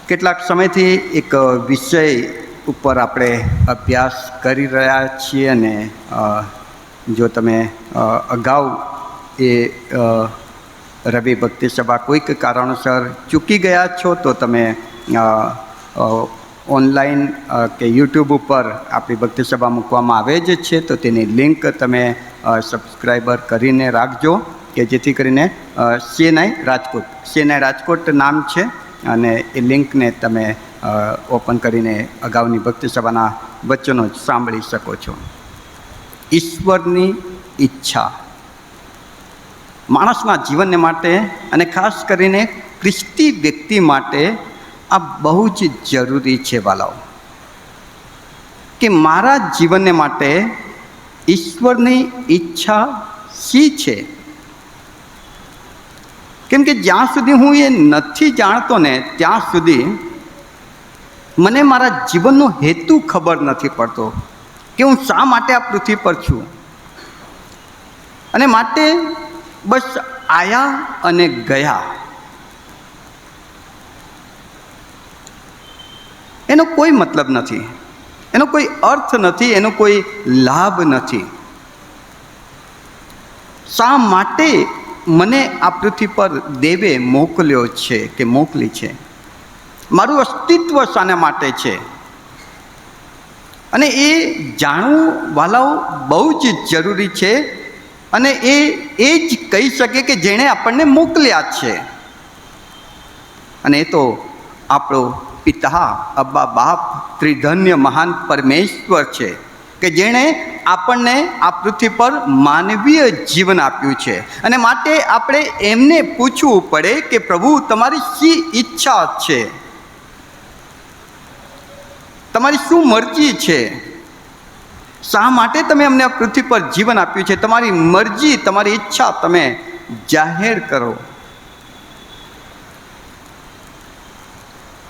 કેટલાક સમયથી એક વિષય ઉપર આપણે અભ્યાસ કરી રહ્યા છીએ અને જો તમે અગાઉ એ રવિ ભક્તિ સભા કોઈક કારણોસર ચૂકી ગયા છો તો તમે ઓનલાઈન કે યુટ્યુબ ઉપર આપણી ભક્તિ સભા મૂકવામાં આવે જ છે, તો તેની લિંક તમે સબસ્ક્રાઈબર કરીને રાખજો કે જેથી કરીને સીએનઆઈ રાજકોટ નામ છે અને એ લિંકને તમે ઓપન કરીને અગાઉની ભક્તિ સભાના વચનો સાંભળી શકો છો. ઈશ્વરની ઈચ્છા માણસના જીવનને માટે અને ખાસ કરીને ખ્રિસ્તી વ્યક્તિ માટે આ બહુ જ જરૂરી છે વાલાઓ, કે મારા જીવનને માટે ઈશ્વરની ઈચ્છા શી છે. કેમ કે જ્યાં સુધી હું એ નથી જાણતો ને ત્યાં સુધી મને મારા જીવનનો હેતુ ખબર નથી પડતો કે હું શા માટે આ પૃથ્વી પર છું. અને માટે બસ આયા અને ગયા, એનો કોઈ મતલબ નથી, એનો કોઈ અર્થ નથી, એનો કોઈ લાભ નથી. શા માટે મને આ પૃથ્વી પર દેવે મોકલ્યો છે કે મોકલી છે, મારું અસ્તિત્વ શાના માટે છે, અને એ જાણવું વાલાઓ બહુ જ જરૂરી છે. અને એ જ કહી શકે કે જેણે આપણને મોકલ્યા છે, અને એ તો આપણો પિતા અબ્બા બાપ ત્રિધન્ય મહાન પરમેશ્વર છે કે જેણે આપણને આ પૃથ્વી પર માનવીય જીવન આપ્યું છે. અને માટે આપણે એમને પૂછવું પડે કે પ્રભુ તમારી શી ઈચ્છા છે, તમારી શું મરજી છે, શા માટે તમે અમને આ પૃથ્વી પર જીવન આપ્યું છે, તમારી મરજી તમારી ઈચ્છા તમે જાહેર કરો.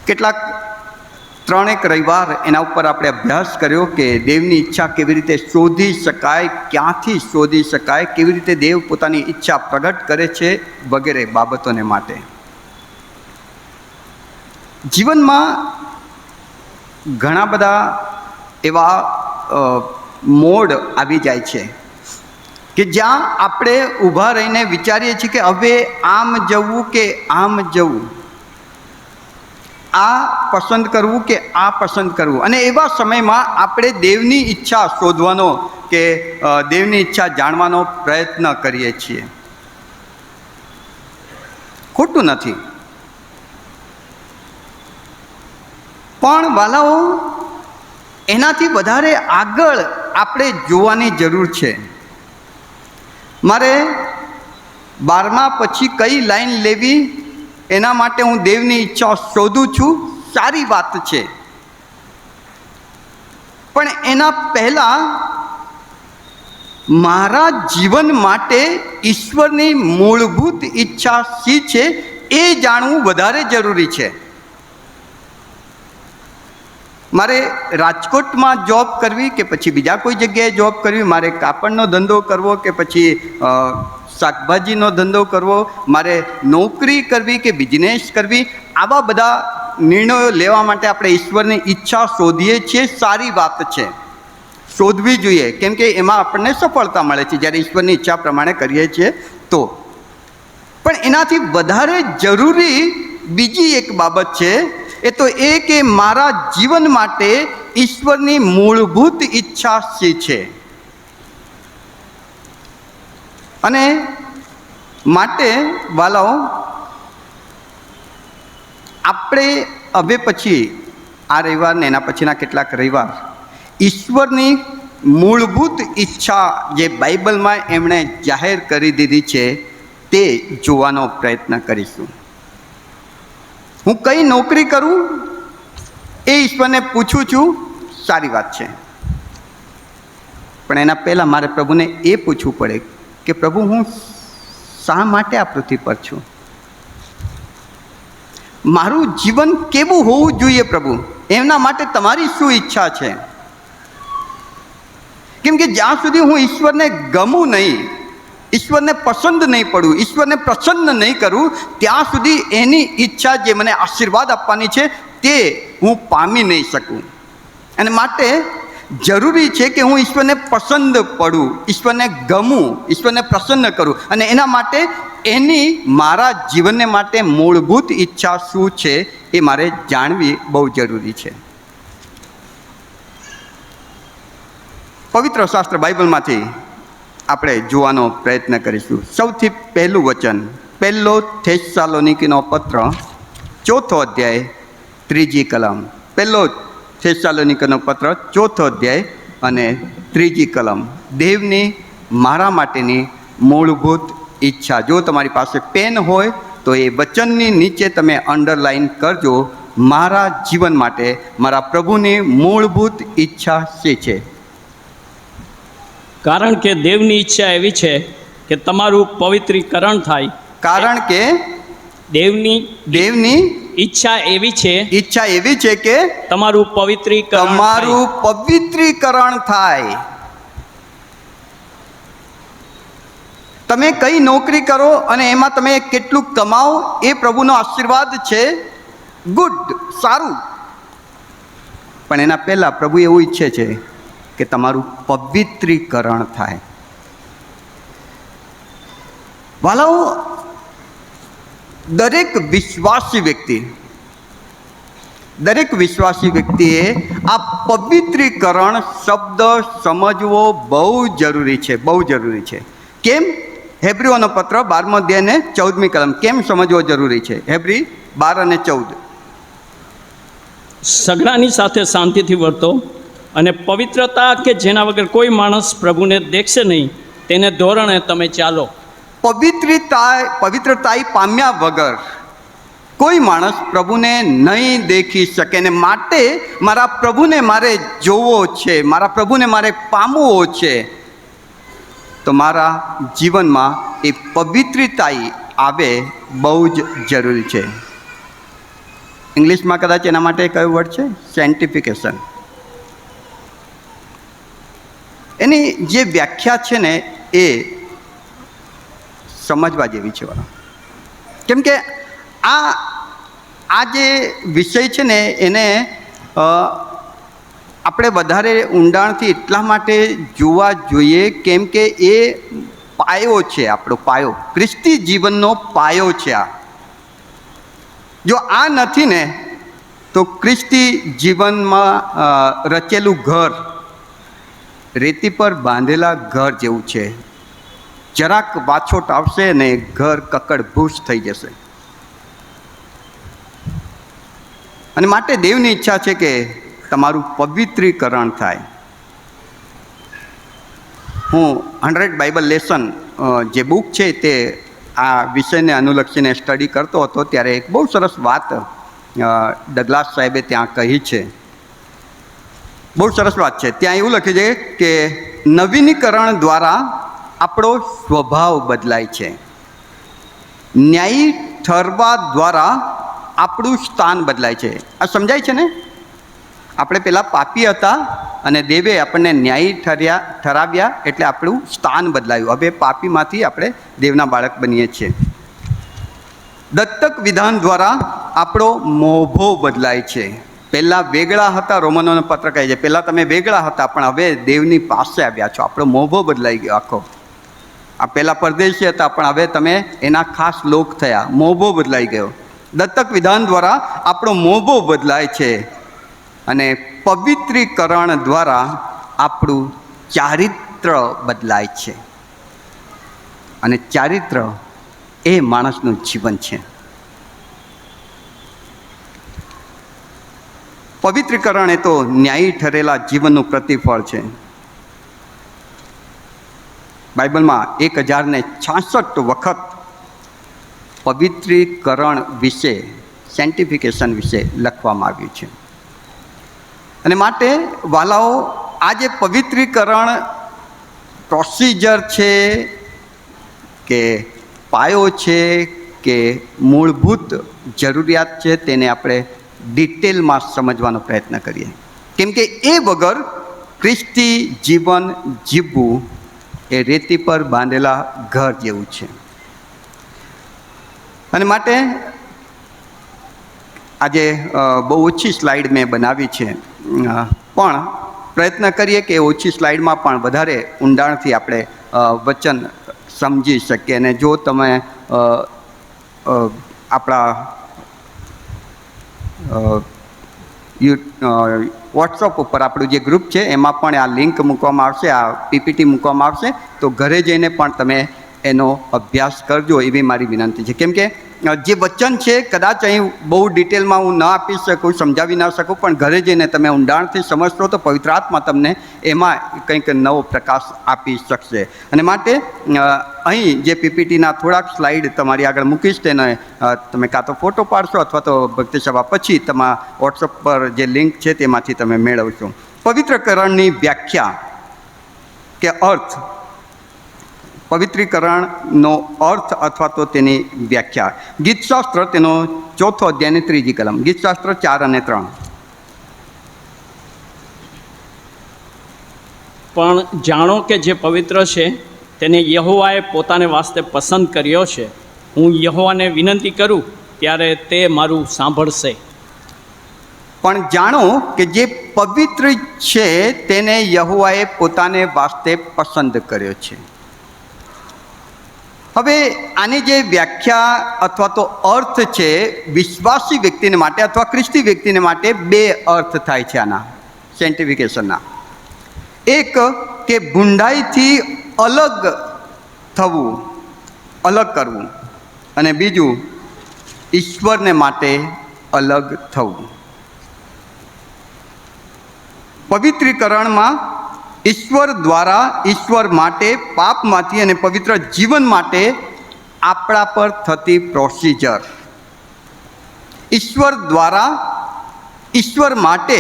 કેટલાક 3 રવિવાર એના ઉપર આપણે અભ્યાસ કર્યો કે દેવની ઈચ્છા કેવી રીતે શોધી શકાય, ક્યાંથી શોધી શકાય, કેવી રીતે દેવ પોતાની ઈચ્છા પ્રગટ કરે છે વગેરે બાબતોને માટે. જીવનમાં ઘણા બધા એવા મોડ આવી જાય છે કે જ્યાં આપણે ઊભા રહીને વિચારીએ છીએ કે હવે આમ જવું કે આમ જવું, આ પસંદ કરવું કે આ પસંદ કરવું. અને એવા સમયમાં આપણે દેવની ઈચ્છા શોધવાનો કે દેવની ઈચ્છા જાણવાનો પ્રયત્ન કરીએ છીએ. ખોટું નથી, પણ વાલાઓ એનાથી વધારે આગળ આપણે જોવાની જરૂર છે. મારે 12મા પછી કઈ લાઈન લેવી એના માટે હું દેવની ઈચ્છા શોધું છું, સારી વાત છે. પણ એના પહેલાં મારા જીવન માટે ઈશ્વરની મૂળભૂત ઈચ્છા શી છે એ જાણવું વધારે જરૂરી છે. મારે રાજકોટમાં જોબ કરવી કે પછી બીજા કોઈ જગ્યાએ જોબ કરવી, મારે કાપડનો ધંધો કરવો કે પછી શાકભાજીનો ધંધો કરવો, મારે નોકરી કરવી કે બિઝનેસ કરવી, આવા બધા નિર્ણયો લેવા માટે આપણે ઈશ્વરની ઈચ્છા શોધીએ છીએ. સારી વાત છે, શોધવી જોઈએ, કેમ કે એમાં આપણને સફળતા મળે છે જ્યારે ઈશ્વરની ઈચ્છા પ્રમાણે કરીએ છીએ તો. પણ એનાથી વધારે જરૂરી બીજી એક બાબત છે, એ તો એ કે મારા જીવન માટે ઈશ્વરની મૂળભૂત ઈચ્છા શી છે. અને માટે વાલાઓ આપણે હવે પછી આ રવિવાર ને એના પછીના કેટલાક રવિવાર ઈશ્વરની મૂળભૂત ઈચ્છા જે બાઇબલમાં એમણે જાહેર કરી દીધી છે તે જોવાનો પ્રયત્ન કરીશું. હું કઈ નોકરી કરું એ ઈશ્વરને પૂછું છું, સારી વાત છે. પણ એના પહેલાં મારે પ્રભુને એ પૂછવું પડે કે પ્રભુ હું શા માટે આ પૃથ્વી પર છું, મારું જીવન કેવું હોવું જોઈએ પ્રભુ, એમના માટે તમારી શું ઈચ્છા છે. કેમ કે જ્યાં સુધી હું ઈશ્વરને ગમું નહીં ઈશ્વરને પસંદ નહીં પડવું, ઈશ્વરને પ્રસન્ન નહીં કરવું, ત્યાં સુધી એની ઈચ્છા જે મને આશીર્વાદ આપવાની છે તે હું પામી નહીં શકું. અને માટે જરૂરી છે કે હું ઈશ્વરને પસંદ પડું, ઈશ્વરને ગમું, ઈશ્વરને પ્રસન્ન કરું. અને એના માટે એની મારા જીવનને માટે મૂળભૂત ઈચ્છા શું છે એ મારે જાણવી બહુ જરૂરી છે. પવિત્ર શાસ્ત્ર બાઇબલમાંથી આપણે જોવાનો પ્રયત્ન કરીશું. સૌથી પહેલું વચન, પહેલો થેસ્સાલોનિકીનો પત્ર 4થો અધ્યાય 3જી કલમ. પહેલો થેસ્સાલોનિકીનો પત્ર 4થો અધ્યાય અને 3જી કલમ. દેવની મારા માટેની મૂળભૂત ઈચ્છા. જો તમારી પાસે પેન હોય તો એ વચનની નીચે તમે અંડરલાઈન કરજો. મારા જીવન માટે મારા પ્રભુની મૂળભૂત ઈચ્છા શું છે? કારણ કે દેવની ઈચ્છા એવી છે કે તમારું પવિત્રીકરણ થાય. કારણ કે દેવની ઈચ્છા એવી છે કે તમારું પવિત્રીકરણ થાય. તમે કઈ નોકરી કરો અને એમાં તમે કેટલું કમાઓ એ પ્રભુનો આશીર્વાદ છે, ગુડ, સારું. પણ એના પહેલાં પ્રભુ એવું ઈચ્છે છે કે તમારું પવિત્રીકરણ થાય. વાલાઓ, દરેક વિશ્વાસી વ્યક્તિએ આ પવિત્રીકરણ શબ્દ સમજવો બહુ જરૂરી છે, બહુ જરૂરી છે. કેમ? હેબ્રીઓનો પત્ર 12મો અધ્યાય ને 14મી કલમ કેમ સમજવો જરૂરી છે? હેબ્રી 12 અને 14. સગડાની સાથે શાંતિથી વર્તો અને પવિત્રતા કે જેના વગર કોઈ માણસ પ્રભુને દેખશે નહીં તેને ધોરણે તમે ચાલો. પવિત્રતા પામ્યા વગર કોઈ માણસ પ્રભુને નહીં દેખી શકે. ને માટે મારા પ્રભુને મારે જોવો છે, મારા પ્રભુને મારે પામવો છે, તો મારા જીવનમાં એ પવિત્રતા આવે બહુ જ જરૂરી છે. ઇંગ્લિશમાં કદાચ એના માટે કયો વર્ડ છે? સેન્ટિફિકેશન. એની જે વ્યાખ્યા છે ને એ સમજવા જેવી છે. કેમ કે આ જે વિષય છે ને એને આપણે વધારે ઊંડાણથી એટલા માટે જોવા જોઈએ કેમ કે એ પાયો છે, આપણો પાયો, ખ્રિસ્તી જીવનનો પાયો છે. જો આ નથી ને તો ખ્રિસ્તી જીવનમાં રચેલું ઘર રેતી પર બાંધેલા ઘર જેવું છે. જરાક વાછોટ આવશે ને ઘર કકડભૂસ થઈ જશે. અને માટે દેવની ઈચ્છા છે કે તમારું પવિત્રીકરણ થાય. હું 100 બાઇબલ લેસન જે બુક છે તે આ વિષયને અનુલક્ષીને સ્ટડી કરતો હતો ત્યારે એક બહુ સરસ વાત ડગલાસ સાહેબે ત્યાં કહી છે. બહુ સરસ વાત છે. ત્યાં એવું લખ્યું છે કે નવીનીકરણ દ્વારા આપણો સ્વભાવ બદલાય છે. ન્યાયી ઠરવા દ્વારા આપણું સ્થાન બદલાય છે. આ સમજાય છે ને? આપણે પહેલાં પાપી હતા અને દેવે આપણને ન્યાયી ઠરાવ્યા એટલે આપણું સ્થાન બદલાયું. હવે પાપીમાંથી આપણે દેવના બાળક બનીએ છીએ. દત્તક વિધાન દ્વારા આપણો મોભો બદલાય છે. પહેલાં વેગળા હતા, રોમનોનો પત્ર કહે છે પહેલાં તમે વેગળા હતા પણ હવે દેવની પાસે આવ્યા છો. આપણો મોભો બદલાઈ ગયો આખો. આ પહેલાં પરદેશી હતા પણ હવે તમે એના ખાસ લોક થયા, મોભો બદલાઈ ગયો. દત્તક વિધાન દ્વારા આપણો મોભો બદલાય છે અને પવિત્રીકરણ દ્વારા આપણું ચારિત્ર બદલાય છે. અને ચારિત્ર એ માણસનું જીવન છે. પવિત્રીકરણ એ તો ન્યાયી ઠરેલા જીવનનું પ્રતિફળ છે. બાઇબલમાં 1066 વખત પવિત્રીકરણ વિશે, સેન્ટિફિકેશન વિશે લખવામાં આવ્યું છે. અને માટે વાલાઓ, આ જે પવિત્રીકરણ પ્રોસિજર છે કે પાયો છે કે મૂળભૂત જરૂરિયાત છે તેને આપણે ડિટેલમાં સમજવાનો પ્રયત્ન કરીએ. કેમ કે એ વગર ખ્રિસ્તી જીવન જીવવું એ રેતી પર બાંધેલા ઘર જેવું છે. અને માટે આજે બહુ ઓછી સ્લાઇડ મેં બનાવી છે, પણ પ્રયત્ન કરીએ કે ઓછી સ્લાઇડમાં પણ વધારે ઊંડાણથી આપણે વચન સમજી શકીએ. અને જો તમે આપણા વોટ્સઅપ ઉપર આપણું જે ગ્રુપ છે એમાં પણ આ લિંક મૂકવામાં આવશે, આ પીપીટી મૂકવામાં આવશે, તો ઘરે જઈને પણ તમે એનો અભ્યાસ કરજો એવી મારી વિનંતી છે. કેમ કે જે વચન છે કદાચ અહીં બહુ ડિટેલમાં હું ન આપી શકું, સમજાવી ન શકું, પણ ઘરે જઈને તમે ઊંડાણથી સમજશો તો પવિત્ર આત્મા તમને એમાં કંઈક નવો પ્રકાશ આપી શકશે. અને માટે અહીં જે પીપીટીના થોડાક સ્લાઇડ તમારી આગળ મૂકીશ તેને તમે કાં તો ફોટો પાડશો અથવા તો ભક્તિ સભા પછી તમારા વોટ્સઅપ પર જે લિંક છે તેમાંથી તમે મેળવશો. પવિત્રકરણની વ્યાખ્યા કે અર્થ, પવિત્રીકરણનો અર્થ અથવા તો તેની વ્યાખ્યા. ગીતશાસ્ત્ર તેનો 4 અધ્યાયની 3જી કલમ, ગીતશાસ્ત્ર 4 અને 3. પણ જાણો કે જે પવિત્ર છે તેને યહોવાએ પોતાને વાસ્તે પસંદ કર્યો છે. હું યહોવાને વિનંતી કરું ત્યારે તે મારું સાંભળશે. પણ જાણો કે જે પવિત્ર છે તેને યહોવાએ પોતાને વાસ્તે પસંદ કર્યો છે. હવે આની જે વ્યાખ્યા અથવા તો અર્થ છે, વિશ્વાસી વ્યક્તિને માટે અથવા ખ્રિસ્તી વ્યક્તિને માટે બે અર્થ થાય છે આના સેન્ટિફિકેશનના. એક કે ભૂંડાઈથી અલગ થવું, અલગ કરવું, અને બીજું ઈશ્વરને માટે અલગ થવું. પવિત્રીકરણમાં ઈશ્વર દ્વારા, ઈશ્વર માટે, પાપમાંથી અને પવિત્ર જીવન માટે આપણા પર થતી પ્રોસિજર. ઈશ્વર દ્વારા, ઈશ્વર માટે,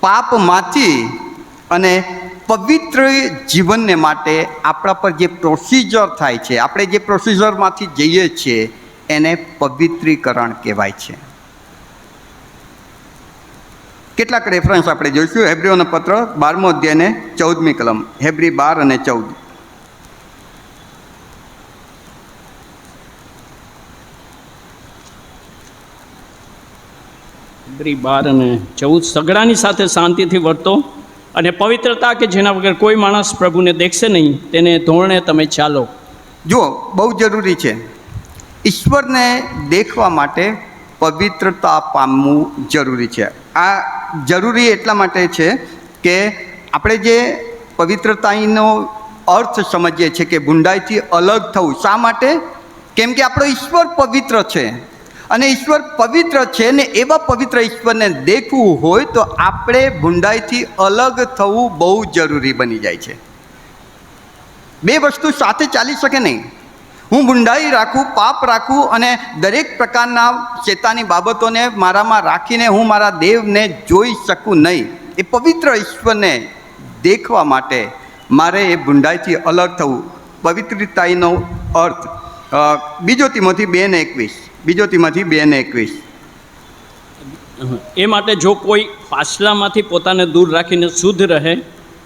પાપમાંથી અને પવિત્ર જીવનને માટે આપણા પર જે પ્રોસિજર થાય છે, આપણે જે પ્રોસિજરમાંથી જઈએ છીએ એને પવિત્રીકરણ કહેવાય છે. કેટલાક રેફરન્સ આપણે જોઈશું. હેબ્રીઓનો પત્ર 12મો અધ્યાયને 14મી કલમ, હેબ્રી 12 અને 14. હેબ્રી 12 અને 14. સગડાની સાથે શાંતિથી વર્તો અને પવિત્રતા કે જેના વગર કોઈ માણસ પ્રભુને દેખશે નહીં તેને ધોરણે તમે ચાલો. જો બહુ જરૂરી છે, ઈશ્વરને દેખવા માટે પવિત્રતા પામવું જરૂરી છે. આ જરૂરી એટલા માટે છે કે આપણે જે પવિત્રતાનો અર્થ સમજીએ છીએ કે ભૂંડાઈથી અલગ થવું. શા માટે? કેમ કે આપણો ઈશ્વર પવિત્ર છે, અને ઈશ્વર પવિત્ર છે ને એવા પવિત્ર ઈશ્વરને દેખવું હોય તો આપણે ભૂંડાઈથી અલગ થવું બહુ જરૂરી બની જાય છે. બે વસ્તુ સાથે ચાલી શકે નહીં. હું ભૂંડાઈ રાખું, પાપ રાખું અને દરેક પ્રકારના શેતાની બાબતોને મારામાં રાખીને હું મારા દેવને જોઈ શકું નહીં. એ પવિત્ર ઈશ્વરને દેખવા માટે મારે એ ભૂંડાઈથી અલગ થવું. પવિત્રતાનો અર્થ બીજો તિમોથી 2:21, બીજો તિમોથી 2:21. એ માટે જો કોઈ પાછલામાંથી પોતાને દૂર રાખીને શુદ્ધ રહે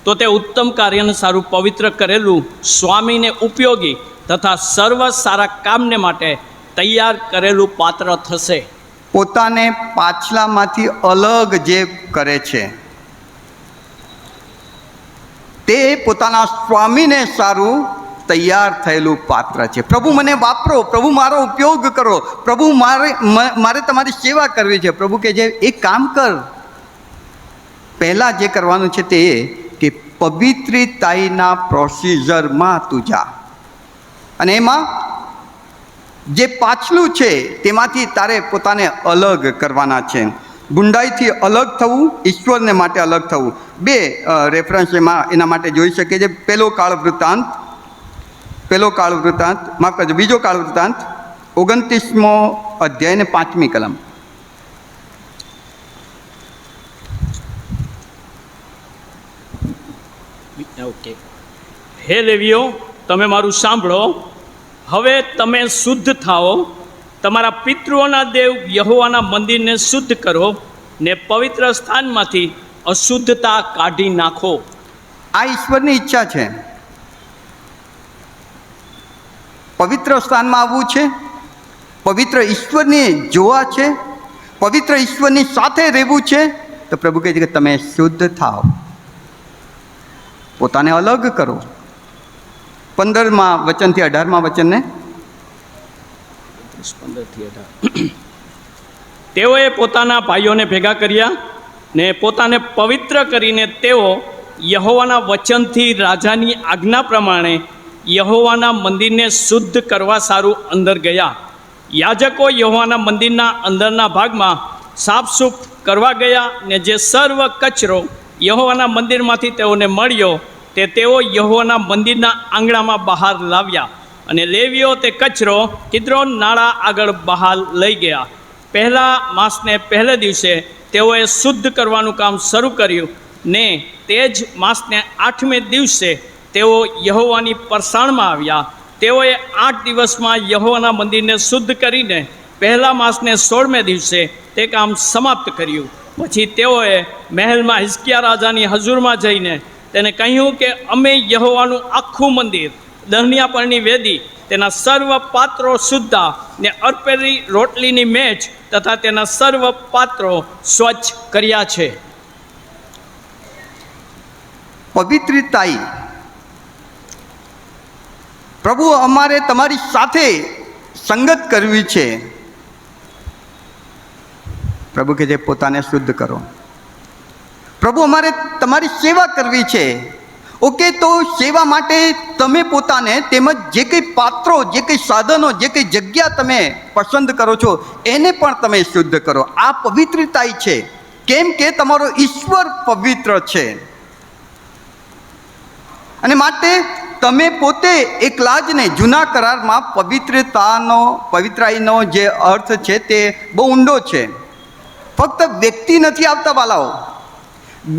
તો તે ઉત્તમ કાર્યને સારું પવિત્ર કરેલું, સ્વામીને ઉપયોગી તથા સર્વ સારા કામને માટે તૈયાર કરેલું પાત્ર થશે. પોતાને પાછલામાંથી અલગ જે કરે છે તે પોતાના સ્વામીને સારું તૈયાર થયેલું પાત્ર છે. પ્રભુ મને વાપરો, પ્રભુ મારો ઉપયોગ કરો, પ્રભુ મારે તમારી સેવા કરવી છે. પ્રભુ કે જે એક કામ કર, પહેલાં જે કરવાનું છે તે એ કે પવિત્રતાના પ્રોસિજરમાં તું જા, અને એમાં જે પાછલું છે તેમાંથી તારે પોતાને અલગ કરવાના છે. ગુંડાઈથી અલગ થવું, ઈશ્વરને માટે અલગ થવું. બે રેફરન્સ એના માટે જોઈ શકીએ છીએ. પહેલો કાળ વૃત્તાંત, માફ કરજો, બીજો કાળ વૃત્તાંત 29મો અધ્યાય ને 5મી કલમ. ઓકે. હે લેવીઓ, તમે મારું સાંભળો. હવે તમે શુદ્ધ થાઓ, તમારા પિતૃઓના દેવ યહોવાના મંદિરને શુદ્ધ કરો ને પવિત્ર સ્થાનમાંથી અશુદ્ધતા કાઢી નાખો. આ ઈશ્વરની ઈચ્છા છે. પવિત્ર સ્થાનમાં આવવું છે, પવિત્ર ઈશ્વરને જોવા છે, પવિત્ર ઈશ્વરની સાથે રહેવું છે, તો પ્રભુ કહે છે કે તમે શુદ્ધ થાઓ, પોતાને અલગ કરો. 15મા વચનથી 18મા વચનને 15-18 તેઓએ પોતાના ભાઈઓને ભેગા કર્યા ને પોતાને પવિત્ર કરીને તેઓ યહોવાના વચનથી રાજાની આજ્ઞા પ્રમાણે યહોવાના મંદિરને શુદ્ધ કરવા સારું અંદર ગયા. યાજકો યહોવાના મંદિરના અંદરના ભાગમાં સાફસૂફ કરવા ગયા ને જે સર્વ કચરો યહોવાના મંદિરમાંથી તેઓને મળ્યો તે તેઓ યહોવાના મંદિરના આંગણામાં બહાર લાવ્યા અને લેવીઓ તે કચરો કિદ્રોન નાળા આગળ બહાર લઈ ગયા. પહેલા માસને પહેલે દિવસે તેઓએ શુદ્ધ કરવાનું કામ શરૂ કર્યું ને તે જ માસને 8મે દિવસે તેઓ યહોવાની પરસાણમાં આવ્યા. તેઓએ 8 દિવસમાં યહોવાના મંદિરને શુદ્ધ કરીને પહેલા માસને 16મે દિવસે તે કામ સમાપ્ત કર્યું. પછી તેઓએ મહેલમાં હિઝકિયા રાજાની હજુરમાં જઈને તેને કહ્યું કે અમે યહોવાનું આખું મંદિર, દહનિયાપણની વેદી, તેના સર્વ પાત્રો શુદ્ધ ને અર્પેલી રોટલીની મેજ તથા તેના સર્વ પાત્રો સ્વચ્છ કર્યા છે. પવિત્રતાઈ પ્રભુ અમારે તમારી સાથે સંગત કરવી છે. પ્રભુ કહે છે પોતાને શુદ્ધ કરો. પ્રભુ અમારે તમારી સેવા કરવી છે. ઓકે, તો સેવા માટે તમે પોતાને તેમજ જે કંઈ પાત્રો, જે કંઈ સાધનો, જે કંઈ જગ્યા તમે પસંદ કરો છો એને પણ તમે શુદ્ધ કરો. આ પવિત્રતાઈ છે. કેમ કે તમારો ઈશ્વર પવિત્ર છે અને માટે તમે પોતે એકલા જ નહીં. જૂના કરારમાં પવિત્રાઈનો જે અર્થ છે તે બહુ ઊંડો છે. ફક્ત વ્યક્તિ નથી આવતા વાલાઓ,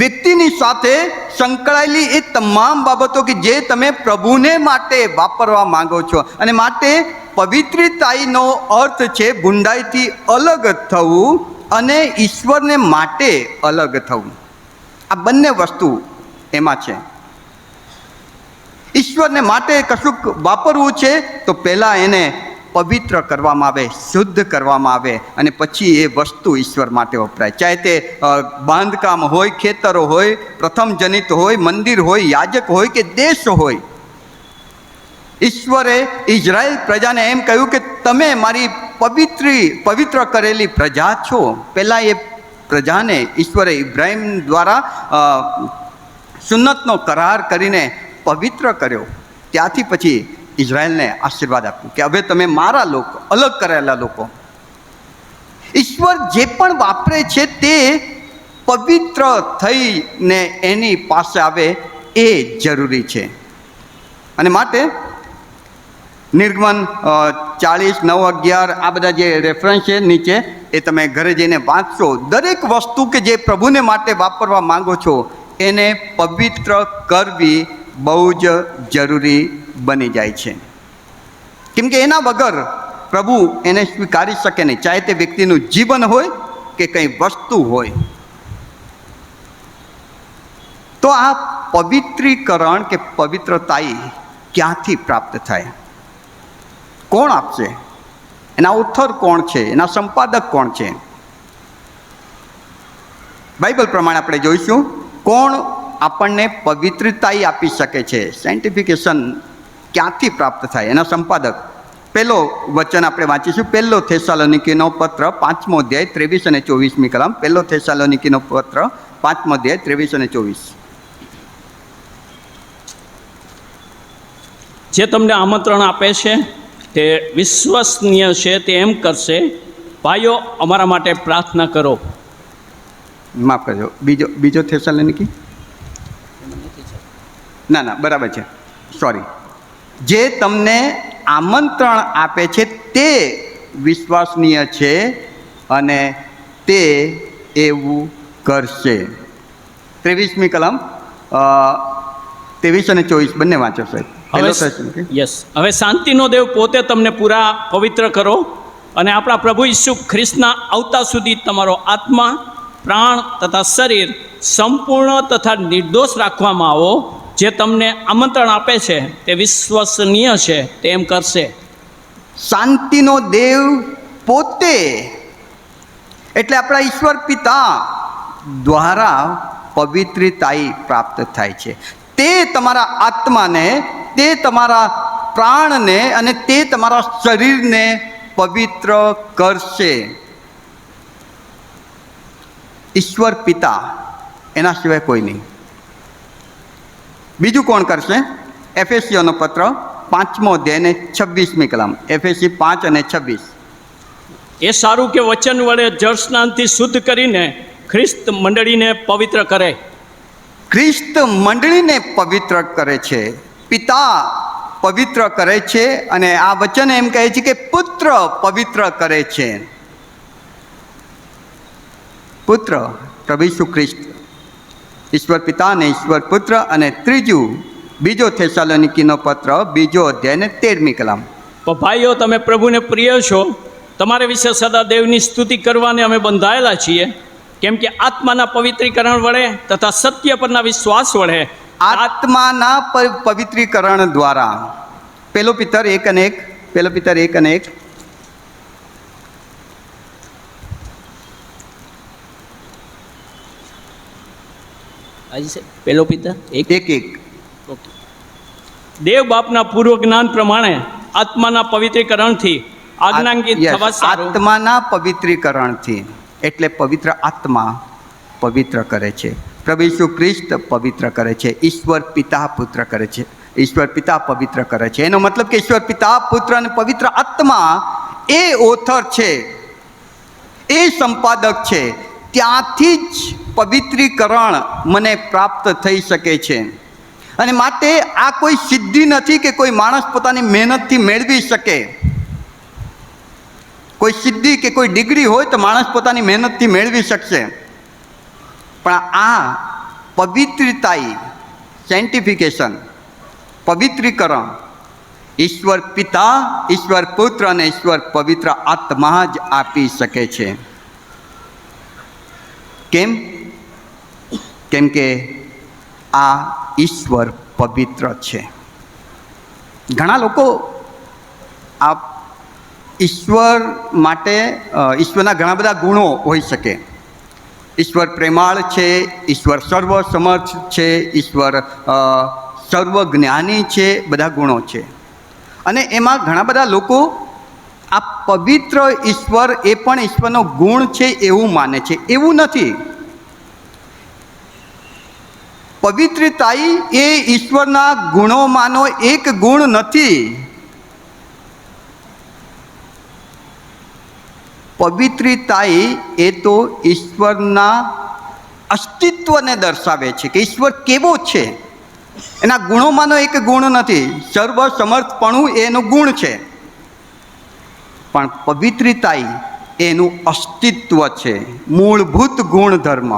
વ્યક્તિની સાથે સંકળાયેલી એ તમામ બાબતો કે જે તમે પ્રભુને માટે વાપરવા માંગો છો. અને માટે પવિત્રતાઈનો અર્થ છે ગુંડાઈથી અલગ થવું અને ઈશ્વરને માટે અલગ થવું. આ બંને વસ્તુ એમાં છે. ઈશ્વરને માટે કશુંક વાપરવું છે તો પહેલાં એને પવિત્ર કરવામાં આવે, શુદ્ધ કરવામાં આવે અને પછી એ વસ્તુ ઈશ્વર માટે વપરાય. ચાહે તે બાંધકામ હોય, ખેતરો હોય, પ્રથમ જનિત હોય, મંદિર હોય, યાજક હોય કે દેશ હોય. ઈશ્વરે ઇઝરાયલ પ્રજાને એમ કહ્યું કે તમે મારી પવિત્ર કરેલી પ્રજા છો. પહેલાં એ પ્રજાને ઈશ્વરે ઇબ્રાહિમ દ્વારા સુન્નતનો કરાર કરીને પવિત્ર કર્યો. ત્યાંથી પછી ઇઝરાયલને આશીર્વાદ આપ્યું કે હવે તમે મારા લોકો, અલગ કરેલા લોકો. ઈશ્વર જે પણ વાપરે છે તે પવિત્ર થઈને એની પાસે આવે એ જરૂરી છે. અને માટે નિર્ગમન 40, 9, 11 આ બધા જે રેફરન્સ છે નીચે એ તમે ઘરે જઈને વાંચશો. દરેક વસ્તુ કે જે પ્રભુને માટે વાપરવા માંગો છો એને પવિત્ર કરવી બહુ જ જરૂરી બની જાય છે. કેમ કે એના વગર પ્રભુ એને સ્વીકારી શકે નહીં, ચાહે તે વ્યક્તિનું જીવન હોય કે કંઈ વસ્તુ હોય. તો આ પવિત્રીકરણ કે પવિત્રતાઈ ક્યાંથી પ્રાપ્ત થાય? કોણ આપશે? એના ઓથર કોણ છે? એના સંપાદક કોણ છે? બાઇબલ પ્રમાણે આપણે જોઈશું કોણ આપણને પવિત્રતાઈ આપી શકે છે. સાયન્ટિફિકેશન ક્યાંથી પ્રાપ્ત થાય એના સંપાદક. પહેલો વચન આપણે વાંચીશું, 1 થેસાલોનિકીનો પત્ર 5મો અધ્યાય 23 અને 24મી કલમ. 1 થેસાલોનિકીનો પત્ર 5મો અધ્યાય 23 અને 24. જે તમને આમંત્રણ આપે છે તે વિશ્વસનીય છે, તે એમ કરશે, ભાઈઓ અમારા માટે પ્રાર્થના કરો. માફ કરજો, બીજો થેસાલોનિકી ના બરાબર છે, સોરી. જે તમને આમંત્રણ આપે છે તે વિશ્વસનીય છે અને તે એવું કરશે. 23મી કલમ 23 અને 24 બંને વાંચો સાહેબ. યસ. હવે શાંતિનો દેવ પોતે તમને પૂરા પવિત્ર કરો અને આપણા પ્રભુ ઈસુ ખ્રિસ્તના આવતા સુધી તમારો આત્મા, પ્રાણ તથા શરીર સંપૂર્ણ તથા નિર્દોષ રાખવામાં આવો. જે તમને આમંત્રણ આપે છે તે વિશ્વસનીય છે, તે એમ કરશે. શાંતિનો દેવ પોતે એટલે આપણા ઈશ્વર પિતા દ્વારા પવિત્રતાઈ પ્રાપ્ત થાય છે. તે તમારા આત્માને, તે તમારા પ્રાણને અને તે તમારા શરીરને પવિત્ર કરશે. ઈશ્વર પિતા, એના સિવાય કોઈ નહીં. બીજું કોણ કરશે? એફેસીઓનો પત્ર 5મો અધ્યાય ને 26મી કલમ, એફેસી 5 અને 26. એ સારું કે વચન વડે જળ સ્નાનથી શુદ્ધ કરીને ખ્રિસ્ત મંડળીને પવિત્ર કરે. ખ્રિસ્ત મંડળીને પવિત્ર કરે છે, પિતા પવિત્ર કરે છે, અને આ વચન એમ કહે છે કે પુત્ર પવિત્ર કરે છે. પુત્ર પ્રભુ ઈસુ ખ્રિસ્ત, ઈશ્વર પિતા અને ઈશ્વર પુત્ર. અને ત્રીજું, બીજો થેસાલોનિકીનો પત્ર 2 અધ્યાય ને 13મી કલમ. તો ભાઈઓ, તમે પ્રભુને પ્રિય છો. તમારા વિશે સદા દેવની સ્તુતિ કરવાને અમે બંધાયેલા છીએ, કેમ કે આત્માના પવિત્રીકરણ વડે તથા સત્ય પરના વિશ્વાસ વડે આત્માના પવિત્રીકરણ દ્વારા. પેલો પિતર 1 અને 1, પેલો પિતર 1 અને 1. પેલો પિતા 1:1. દેવ બાપના પૂર્વ જ્ઞાન પ્રમાણે આત્માના પવિત્રીકરણથી આજ્ઞાંકિત થવા સારું. આત્માના પવિત્રીકરણથી એટલે પવિત્ર આત્મા પવિત્ર કરે છે. પ્રભુ ઈસુ ખ્રિસ્ત પવિત્ર કરે છે. ઈશ્વર પિતા પુત્ર કરે છે. ઈશ્વર પિતા પવિત્ર કરે છે. એનો મતલબ કે ઈશ્વર પિતા, પુત્ર અને પવિત્ર આત્મા એ ઓથર છે, એ સંપાદક છે. ત્યાંથી જ પવિત્રીકરણ મને પ્રાપ્ત થઈ શકે છે. અને માટે આ કોઈ સિદ્ધિ નથી કે કોઈ માણસ પોતાની મહેનતથી મેળવી શકે. કોઈ સિદ્ધિ કે કોઈ ડિગ્રી હોય તો માણસ પોતાની મહેનતથી મેળવી શકશે, પણ આ પવિત્રતાઈ, સેન્ટિફિકેશન, પવિત્રીકરણ ઈશ્વર પિતા, ઈશ્વર પુત્ર અને ઈશ્વર પવિત્ર આત્મા જ આપી શકે છે. કેમ? કેમ કે આ ઈશ્વર પવિત્ર છે. ઘણા લોકો આ ઈશ્વર માટે ઈશ્વરના ઘણા બધા ગુણો હોઈ શકે. ઈશ્વર પ્રેમાળ છે, ઈશ્વર સર્વસમર્થ છે, ઈશ્વર સર્વજ્ઞાની છે, બધા ગુણો છે. અને એમાં ઘણા બધા લોકો આ પવિત્ર ઈશ્વર એ પણ ઈશ્વરનો ગુણ છે એવું માને છે. એવું નથી. પવિત્રતાઈ એ ઈશ્વરના ગુણોમાંનો એક ગુણ નથી. પવિત્રતાઈ એ તો ઈશ્વરના અસ્તિત્વને દર્શાવે છે કે ઈશ્વર કેવો છે. એના ગુણોમાંનો એક ગુણ નથી. સર્વસમર્થપણું એનું ગુણ છે, પણ પવિત્રતાઈ એનું અસ્તિત્વ છે, મૂળભૂત ગુણધર્મ.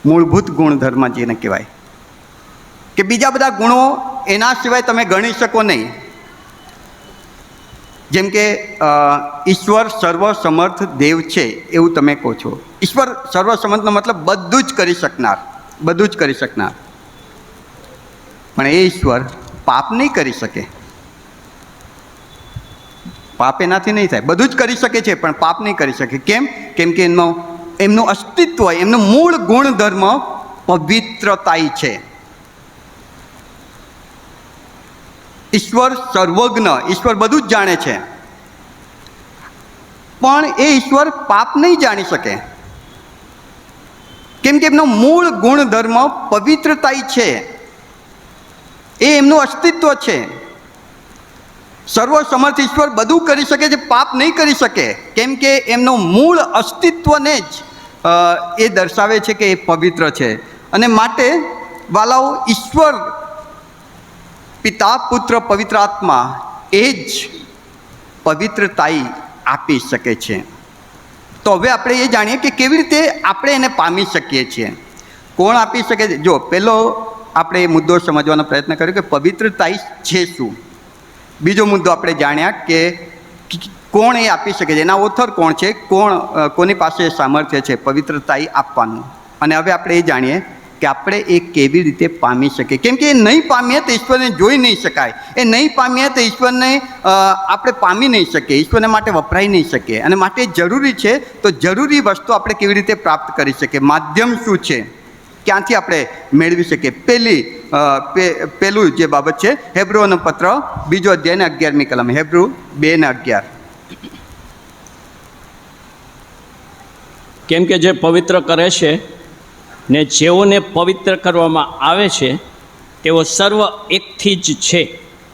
મૂળભૂત ગુણધર્મ જેને કહેવાય કે બીજા બધા ગુણો એના સિવાય તમે ગણી શકો નહીં. જેમ કે ઈશ્વર સર્વસમર્થ દેવ છે એવું તમે કહો છો. ઈશ્વર સર્વસમર્થનો મતલબ બધું જ કરી શકનાર, બધું જ કરી શકનાર. પણ એ ઈશ્વર પાપ નહીં કરી શકે. પાપ એનાથી નહીં થાય. બધું જ કરી શકે છે પણ પાપ નહીં કરી શકે. કેમ? કેમ કે એમનું અસ્તિત્વ, એમનું મૂળ ગુણધર્મ પવિત્રતાઈ છે. ઈશ્વર સર્વજ્ઞ, ઈશ્વર બધું જ જાણે છે, પણ એ ઈશ્વર પાપ નહીં જાણી શકે. કેમ કે એમનો મૂળ ગુણધર્મ પવિત્રતાઈ છે, એ એમનું અસ્તિત્વ છે. સર્વસમર્થ ઈશ્વર બધું કરી શકે છે, પાપ નહીં કરી શકે. કેમ કે એમનો મૂળ અસ્તિત્વને જ એ દર્શાવે છે કે એ પવિત્ર છે. અને માટે વાલાઓ, ઈશ્વર પિતા, પુત્ર, પવિત્ર આત્મા એ જ પવિત્રતાઈ આપી શકે છે. તો હવે આપણે એ જાણીએ કે કેવી રીતે આપણે એને પામી શકીએ છીએ. કોણ આપી શકે છે? જો પહેલો આપણે એ મુદ્દો સમજવાનો પ્રયત્ન કર્યો કે પવિત્રતાઈ છે શું. બીજો મુદ્દો આપણે જાણ્યા કે કોણ એ આપી શકે છે, એના ઓથર કોણ છે, કોની પાસે સામર્થ્ય છે પવિત્રતાઈ આપવાનું. અને હવે આપણે એ જાણીએ કે આપણે એ કેવી રીતે પામી શકીએ. કેમ કે એ નહીં પામીએ તો ઈશ્વરને જોઈ નહીં શકાય, એ નહીં પામીએ તો ઈશ્વરને આપણે પામી નહીં શકીએ, ઈશ્વરને માટે વપરાઈ નહીં શકીએ. અને માટે જરૂરી છે, તો જરૂરી વસ્તુ આપણે કેવી રીતે પ્રાપ્ત કરી શકીએ, માધ્યમ શું છે, ક્યાંથી આપણે મેળવી શકીએ. પહેલું જે બાબત છે હેબ્રુઓનો પત્ર 2 અધ્યાય 11મી કલમ, હેબ્રુ 2:11. કેમ કે જે પવિત્ર કરે છે ને જેઓને પવિત્ર કરવામાં આવે છે તેઓ સર્વ એકથી જ છે,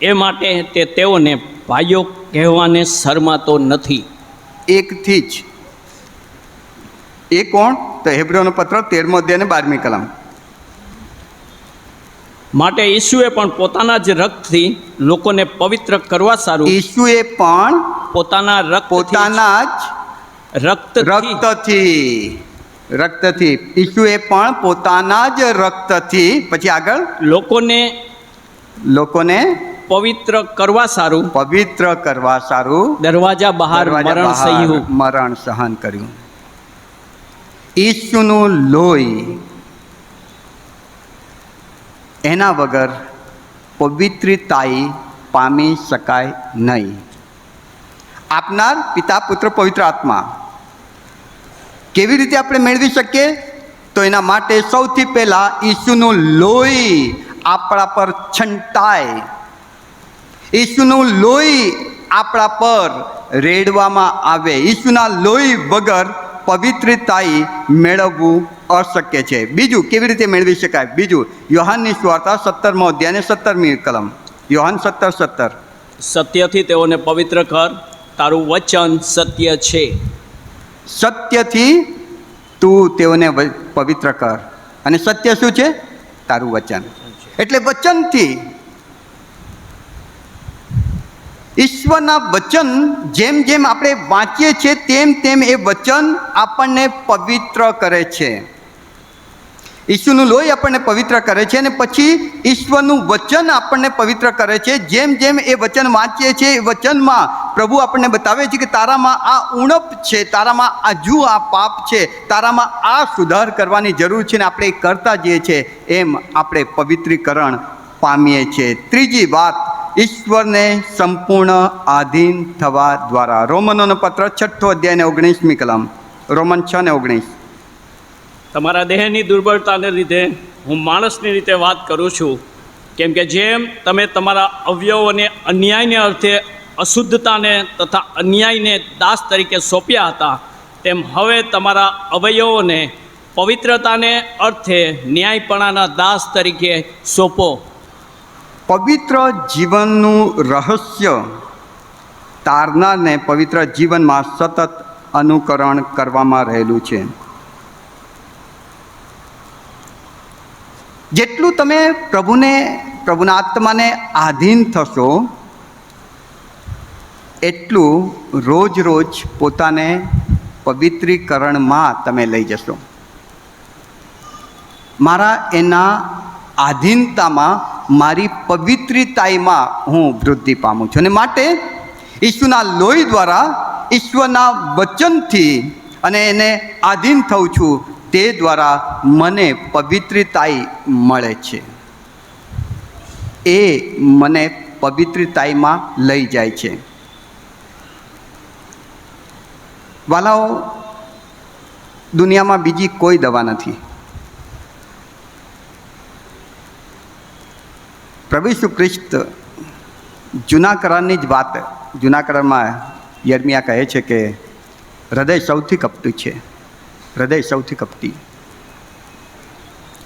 એ માટે તે તેઓને ભાઈઓ કહેવાને શરમાતો નથી. એકથી જ. એ કોણ? તો હેબ્રુઓનો પત્ર 13મો અધ્યાય ને 12મી કલમ. માટે ઈસુએ પણ પોતાના જ રક્તથી લોકોને પવિત્ર કરવા સારું ઈસુએ પણ પોતાના પોતાના જ રક્તથી ઈસુએ પણ પોતાના જ રક્તથી, પછી આગળ લોકોને પવિત્ર કરવા સારું દરવાજા બહાર મરણ સહન કર્યું. ઈસુનું લોહી, એના વગર પવિત્રતાઈ પામી શકાય નહીં. આપનાર પિતા, પુત્ર, પવિત્ર આત્મા. કેવી રીતે આપણે મેળવી શકીએ? તો એના માટે સૌથી પહેલાં ઈસુનું લોહી આપણા પર છંટાય, ઈસુનું લોહી આપણા પર રેડવામાં આવે. ઈસુના લોહી વગર પવિત્રતાઈ મેળવવું અશક્ય છે. બીજું કેવી રીતે મેળવી શકાય? બીજું યોહાનની સુવાર્તા 17મો અધ્યાય ને 17મી કલમ, યોહાન 17:17. સત્યથી તેઓને પવિત્ર કર, તારું વચન સત્ય છે. સત્યથી તું તેઓને પવિત્ર કર, અને સત્ય શું છે? તારું વચન. એટલે વચનથી, ઈશ્વરના વચન જેમ જેમ આપણે વાંચીએ છીએ તેમ તેમ એ વચન આપણને પવિત્ર કરે છે. ઈસુનું લોહી આપણને પવિત્ર કરે છે, અને પછી ઈશ્વરનું વચન આપણને પવિત્ર કરે છે. જેમ જેમ એ વચન વાંચીએ છીએ, એ વચનમાં પ્રભુ આપણને બતાવે છે કે તારામાં આ ઉણપ છે, તારામાં હજુ આ પાપ છે, તારામાં આ સુધાર કરવાની જરૂર છે, ને આપણે કરતા જઈએ છીએ એમ આપણે પવિત્રીકરણ પામીએ છીએ. ત્રીજી વાત, ઈશ્વરને સંપૂર્ણ આધીન થવા દ્વારા. રોમનોનો પત્ર 6 અધ્યાય ને 19મી કલમ, રોમન 6:19. તમારા દેહની દુર્બળતાને લીધે હું માણસની રીતે વાત કરું છું. કેમ કે જેમ તમે તમારા અવયવોને અન્યાયને અર્થે અશુદ્ધતાને તથા અન્યાયને દાસ તરીકે સોંપ્યા હતા, તેમ હવે તમારા અવયવોને પવિત્રતાને અર્થે ન્યાયપણાના દાસ તરીકે સોંપો. પવિત્ર જીવનનું રહસ્ય તારનારને પવિત્ર જીવનમાં સતત અનુકરણ કરવામાં રહેલું છે. જેટલું તમે પ્રભુના આત્માને આધીન થશો, એટલું રોજ પોતાને પવિત્રીકરણમાં તમે લઈ જશો. મારા એના આધીનતામાં, મારી પવિત્રતાઈમાં હું વૃદ્ધિ પામું છું. અને માટે ઈશ્વરના લોહી દ્વારા, ઈશ્વરના વચનથી અને એને આધીન થઉં છું, તે દ્વારા મને પવિત્રતાઈ મળે છે. એ મને પવિત્રતાઈમાં લઈ જાય છે. વાલાઓ, દુનિયામાં બીજી કોઈ દવા નથી. પ્રભુ ઈસુ ખ્રિસ્ત જૂના કરારની જ વાત, જૂના કરારમાં યર્મિયા કહે છે કે હૃદય સૌથી કપટી છે, હૃદય સૌથી કપટી.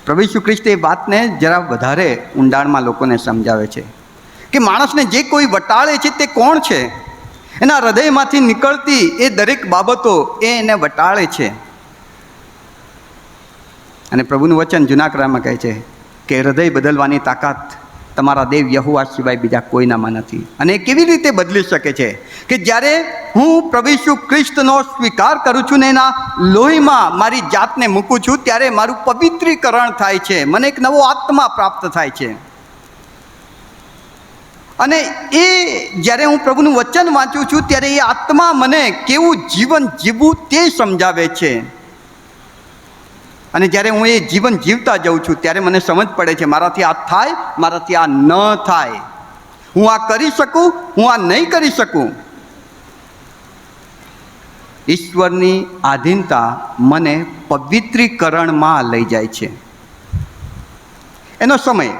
પ્રભુ ઈસુ ખ્રિસ્ત એ વાતને જરા વધારે ઊંડાણમાં લોકોને સમજાવે છે કે માણસને જે કોઈ વટાળે છે તે કોણ છે? એના હૃદયમાંથી નીકળતી એ દરેક બાબતો એને વટાળે છે. અને પ્રભુનું વચન જૂના કરારમાં કહે છે કે હૃદય બદલવાની તાકાત તમારા દેવ યહોવા સિવાય બીજા કોઈનામાં નથી. અને એ કેવી રીતે બદલી શકે છે? કે જ્યારે હું પ્રભુ ઈસુ ખ્રિસ્તનો સ્વીકાર કરું છું ને એના લોહીમાં મારી જાતને મૂકું છું, ત્યારે મારું પવિત્રીકરણ થાય છે, મને એક નવો આત્મા પ્રાપ્ત થાય છે. અને એ જ્યારે હું પ્રભુનું વચન વાંચું છું, ત્યારે એ આત્મા મને કેવું જીવન જીવવું તે સમજાવે છે. અને જ્યારે હું એ જીવન જીવતા જાઉં છું ત્યારે મને સમજ પડે છે મારાથી આ થાય, મારાથી આ ન થાય, હું આ કરી શકું, હું આ નહીં કરી શકું. ઈશ્વરની આધીનતા મને પવિત્રીકરણમાં લઈ જાય છે. એનો સમય,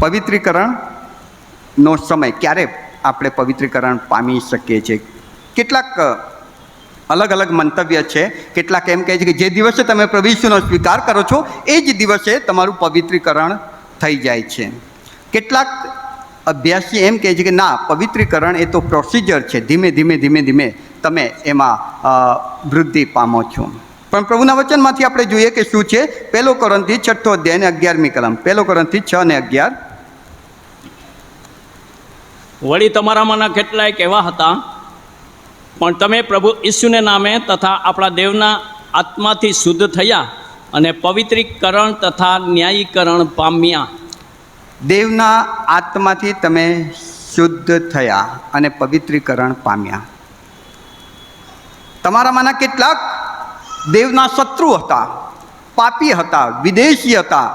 પવિત્રીકરણનો સમય, ક્યારે આપણે પવિત્રીકરણ પામી શકીએ છીએ? કેટલાક અલગ અલગ મંતવ્ય છે. કેટલાક એમ કહે છે કે જે દિવસે તમે પ્રભુ ઈસુનો સ્વીકાર કરો છો એ જ દિવસે તમારું પવિત્રીકરણ થઈ જાય છે. કેટલાક અભ્યાસી એમ કહે છે કે ના, પવિત્રીકરણ એ તો પ્રોસિજર છે, ધીમે ધીમે ધીમે ધીમે તમે એમાં વૃદ્ધિ પામો છો. પણ પ્રભુના વચનમાંથી આપણે જોઈએ કે શું છે. 1 કોરિન્થી 6 અધ્યાય ને 11મી કલમ, 1 કોરિન્થી 6 ને 11. વળી તમારામાંના કેટલાય એવા હતા, પણ તમે પ્રભુ ઈસુને નામે તથા આપણા દેવના આત્માથી શુદ્ધ થયા અને પવિત્રીકરણ તથા ન્યાયીકરણ પામ્યા. દેવના આત્માથી તમે શુદ્ધ થયા અને પવિત્રીકરણ પામ્યા. તમારામાંના કેટલાક દેવના શત્રુ હતા, પાપી હતા, વિદેશી હતા,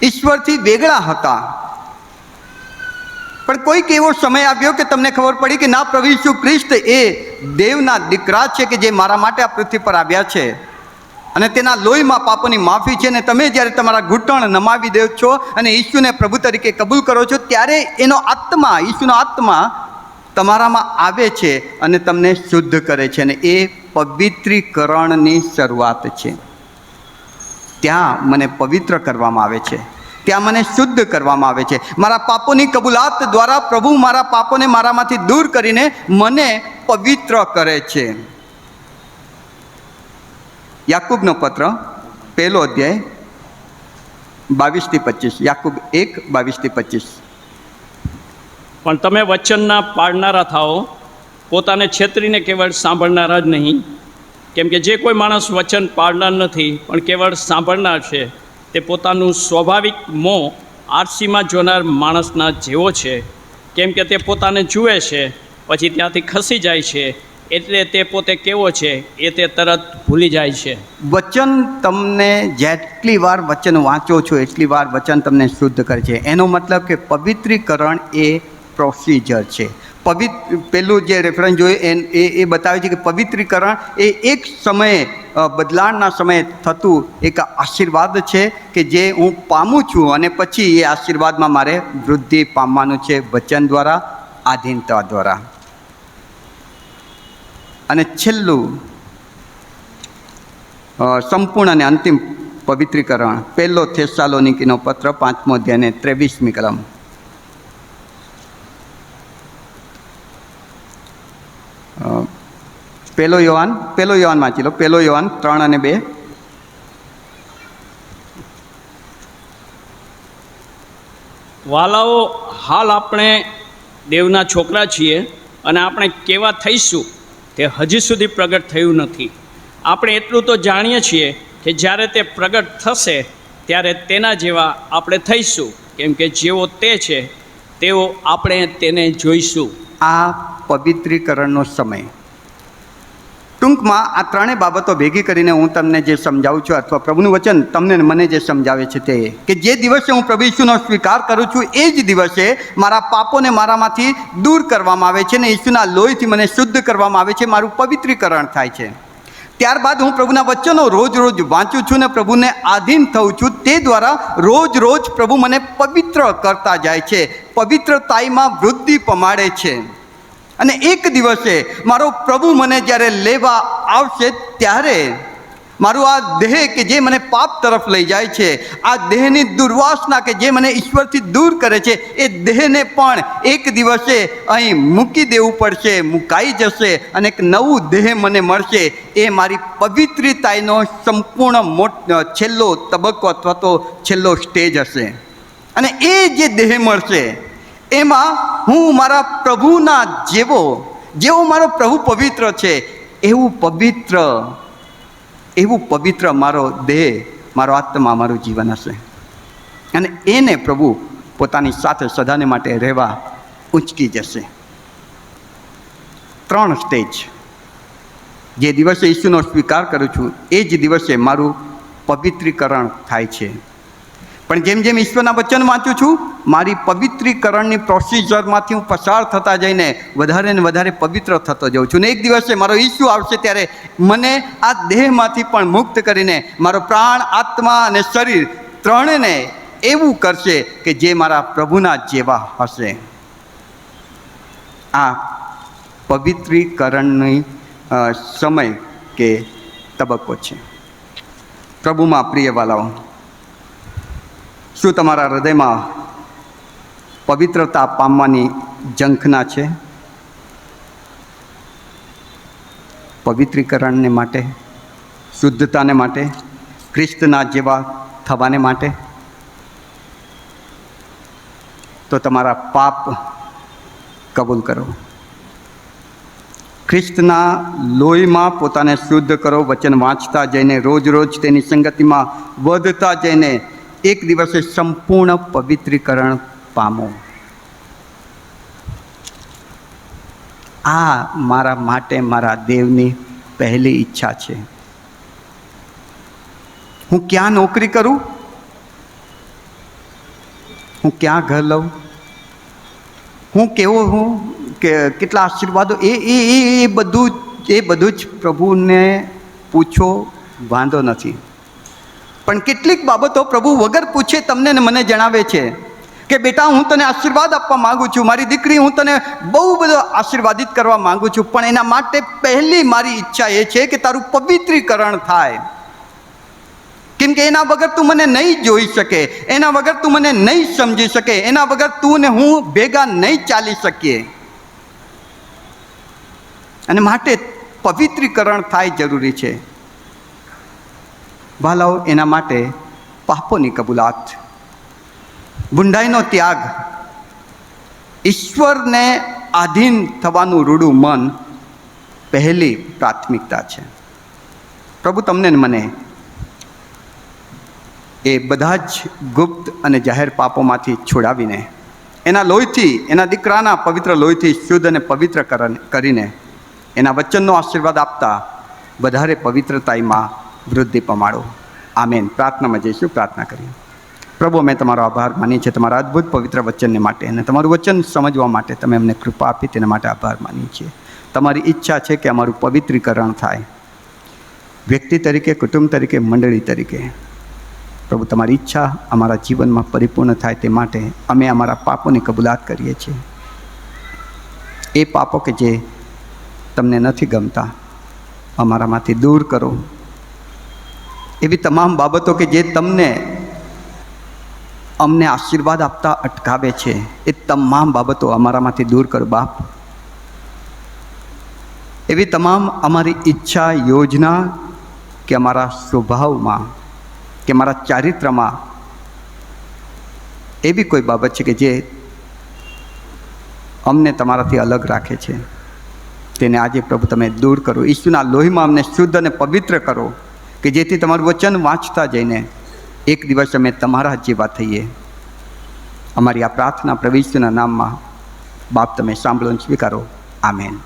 ઈશ્વરથી વેગળા હતા. પણ કોઈક એવો સમય આવ્યો કે તમને ખબર પડી કે ના, પ્રભુ ઈસુ ખ્રિસ્ત એ દેવના દીકરા છે કે જે મારા માટે આ પૃથ્વી પર આવ્યા છે અને તેના લોહીમાં પાપોની માફી છે. અને તમે જ્યારે તમારા ઘૂંટણ નમાવી દો છો અને ઈસુને પ્રભુ તરીકે કબૂલ કરો છો ત્યારે એનો આત્મા, ઈસુનો આત્મા તમારામાં આવે છે અને તમને શુદ્ધ કરે છે. અને એ પવિત્રીકરણની શરૂઆત છે. ત્યાં મને પવિત્ર કરવામાં આવે છે, ત્યાં મને શુદ્ધ કરવામાં આવે છે. મારા પાપોની કબૂલાત દ્વારા પ્રભુ મારા પાપોને મારામાંથી દૂર કરીને મને પવિત્ર કરે છે. યાકૂબનો પત્ર 1 અધ્યાય 22-25, યાકૂબ 1:22-25. પણ તમે વચનના પાળનારા થાઓ, પોતાને છેતરીને કેવળ સાંભળનારા જ નહીં. કેમ કે જે કોઈ માણસ વચન પાળનાર નથી પણ કેવળ સાંભળનાર છે, તે પોતાનું સ્વાભાવિક મોં આરસીમાં જોનાર માણસના જેવો છે. કેમ કે તે પોતાને જુએ છે, પછી ત્યાંથી ખસી જાય છે, એટલે તે પોતે કેવો છે એ તે તરત ભૂલી જાય છે. વચન તમને જેટલી વાર વચન વાંચો છો એટલી વાર વચન તમને શુદ્ધ કરે છે. એનો મતલબ કે પવિત્રીકરણ એ પ્રોસિજર છે. પેલું જે રેફરન્સ જોયું એ બતાવે છે કે પવિત્રીકરણ એ એક સમયે, બદલાણના સમયે થતું એક આશીર્વાદ છે કે જે હું પામું છું અને પછી એ આશીર્વાદમાં મારે વૃદ્ધિ પામવાનું છે વચન દ્વારા, આધીનતા દ્વારા. અને છેલ્લું સંપૂર્ણ અને અંતિમ પવિત્રીકરણ 1 થેસ્સાલોનિકીનો પત્ર 5મો અધ્યાય ને 23મી કલમ. પહેલો યોહાન વાંચી લો, 1 યોહાન 3 અને 2. વાલાઓ, હાલ આપણે દેવના છોકરા છીએ અને આપણે કેવા થઈશું તે હજી સુધી પ્રગટ થયું નથી. આપણે એટલું તો જાણીએ છીએ કે જ્યારે તે પ્રગટ થશે ત્યારે તેના જેવા આપણે થઈશું, કેમ કે જેવો તે છે તેવો આપણે તેને જોઈશું. આ પવિત્રીકરણનો સમય. ટૂંકમાં આ ત્રણેય બાબતો ભેગી કરીને હું તમને જે સમજાવું છું, અથવા પ્રભુનું વચન તમને મને જે સમજાવે છે તે કે જે દિવસે હું પ્રભુ ઈસુનો સ્વીકાર કરું છું એ જ દિવસે મારા પાપોને મારામાંથી દૂર કરવામાં આવે છે ને ઈસુના લોહીથી મને શુદ્ધ કરવામાં આવે છે, મારું પવિત્રીકરણ થાય છે. ત્યારબાદ હું પ્રભુના વચનો રોજ રોજ વાંચું છું ને પ્રભુને આધીન થઉં છું. તે દ્વારા રોજ રોજ પ્રભુ મને પવિત્ર કરતા જાય છે, પવિત્રતામાં વૃદ્ધિ પમાડે છે. અને એક દિવસે મારો પ્રભુ મને જ્યારે લેવા આવશે ત્યારે મારું આ દેહ કે જે મને પાપ તરફ લઈ જાય છે, આ દેહની દુર્વાસના કે જે મને ઈશ્વરથી દૂર કરે છે, એ દેહને પણ એક દિવસે અહીં મૂકી દેવું પડશે, મુકાઈ જશે અને એક નવું દેહ મને મળશે. એ મારી પવિત્રતાનો સંપૂર્ણ છેલ્લો તબક્કો અથવા તો છેલ્લો સ્ટેજ હશે. અને એ જે દેહ મળશે એમાં હું મારા પ્રભુના જેવો મારો પ્રભુ પવિત્ર છે એવું પવિત્ર મારો દેહ, મારો આત્મા, મારું જીવન હશે. અને એને પ્રભુ પોતાની સાથે સદાને માટે રહેવા ઉંચકી જશે. 3 સ્ટેજ. જે દિવસે ઈસુનો સ્વીકાર કરું છું એ જ દિવસે મારું પવિત્રીકરણ થાય છે. પણ જેમ જેમ ઈશ્વરના વચન વાંચું છું, મારી પવિત્રીકરણની પ્રોસિજરમાંથી હું પસાર થતા જઈને વધારે ને વધારે પવિત્ર થતો જાઉં છું. ને એક દિવસે મારો ઈસુ આવશે ત્યારે મને આ દેહમાંથી પણ મુક્ત કરીને મારો પ્રાણ, આત્મા અને શરીર ત્રણેને એવું કરશે કે જે મારા પ્રભુના જેવા હશે. આ પવિત્રીકરણની સમય કે તબક્કો છે. પ્રભુમાં પ્રિય વાલાઓ, શું તમારા હૃદયમાં પવિત્રતા પામવાની ઝંખના છે? પવિત્રીકરણને માટે, શુદ્ધતાને માટે, ખ્રિસ્તના જેવા થવાને માટે? તો તમારા પાપ કબૂલ કરો. ખ્રિસ્તના લોહીમાં પોતાને શુદ્ધ કરો. વચન વાંચતા જઈને, રોજ રોજ તેની સંગતિમાં વધતા જઈને એક દિવસે સંપૂર્ણ પવિત્રીકરણ પામો. આ મારા માટે મારા દેવની પહેલી ઈચ્છા છે. હું ક્યાં નોકરી કરું, હું ક્યાં ઘર લઉં, હું કેવો હું, કે કેટલા આશીર્વાદો, એ બધું જ પ્રભુને પૂછો, વાંધો નથી. પણ કેટલીક બાબતો પ્રભુ વગર પૂછે તમને ને મને જણાવે છે કે બેટા, હું તને આશીર્વાદ આપવા માગું છું, મારી દીકરી, હું તને બહુ બધો આશીર્વાદિત કરવા માગું છું, પણ એના માટે પહેલી મારી ઈચ્છા એ છે કે તારું પવિત્રીકરણ થાય. કેમ કે એના વગર તું મને નહીં જોઈ શકે, એના વગર તું મને નહીં સમજી શકે, એના વગર તું ને હું ભેગા નહીં ચાલી શકીએ. અને માટે પવિત્રીકરણ થાય જરૂરી છે. ભાલાઓ, એના માટે પાપોની કબૂલાત, બુંડાઈનો ત્યાગ, ઈશ્વરને આધીન થવાનું રૂડું મન પહેલી પ્રાથમિકતા છે. પ્રભુ તમને ને મને એ બધા જ ગુપ્ત અને જાહેર પાપોમાંથી છોડાવીને એના લોહીથી, એના દીકરાના પવિત્ર લોહીથી શુદ્ધ અને પવિત્ર કરીને એના વચનનો આશીર્વાદ આપતા વધારે પવિત્રતામાં વૃદ્ધિ પમાડો. આમેન. પ્રાર્થનામાં જઈશું. પ્રાર્થના કરીએ. પ્રભુ, અમે તમારો આભાર માનીએ છીએ તમારા અદ્ભુત પવિત્ર વચનને માટે, અને તમારું વચન સમજવા માટે તમે અમને કૃપા આપી તેના માટે આભાર માનીએ છીએ. તમારી ઈચ્છા છે કે અમારું પવિત્રીકરણ થાય, વ્યક્તિ તરીકે, કુટુંબ તરીકે, મંડળી તરીકે. પ્રભુ, તમારી ઈચ્છા અમારા જીવનમાં પરિપૂર્ણ થાય તે માટે અમે અમારા પાપોની કબૂલાત કરીએ છીએ. એ પાપો કે જે તમને નથી ગમતા, અમારામાંથી દૂર કરો. એવી તમામ બાબતો કે જે તમને અમને આશીર્વાદ આપતા અટકાવે છે, એ તમામ બાબતો અમારામાંથી દૂર કરો બાપ. એવી તમામ અમારી ઈચ્છા, યોજના કે અમારા સ્વભાવમાં કે અમારા ચારિત્રમાં એવી કોઈ બાબત છે કે જે અમને તમારાથી અલગ રાખે છે, તેને આજે પ્રભુ તમે દૂર કરો. ઈસુના લોહીમાં અમને શુદ્ધ અને પવિત્ર કરો કે જેથી તમારું વચન વાંચતા જઈને એક દિવસ અમે તમારા જેવા થઈએ. અમારી આ પ્રાર્થના પ્રભુ ઈસુના નામમાં બાપ તમે સાંભળો અને સ્વીકારો. આમેન.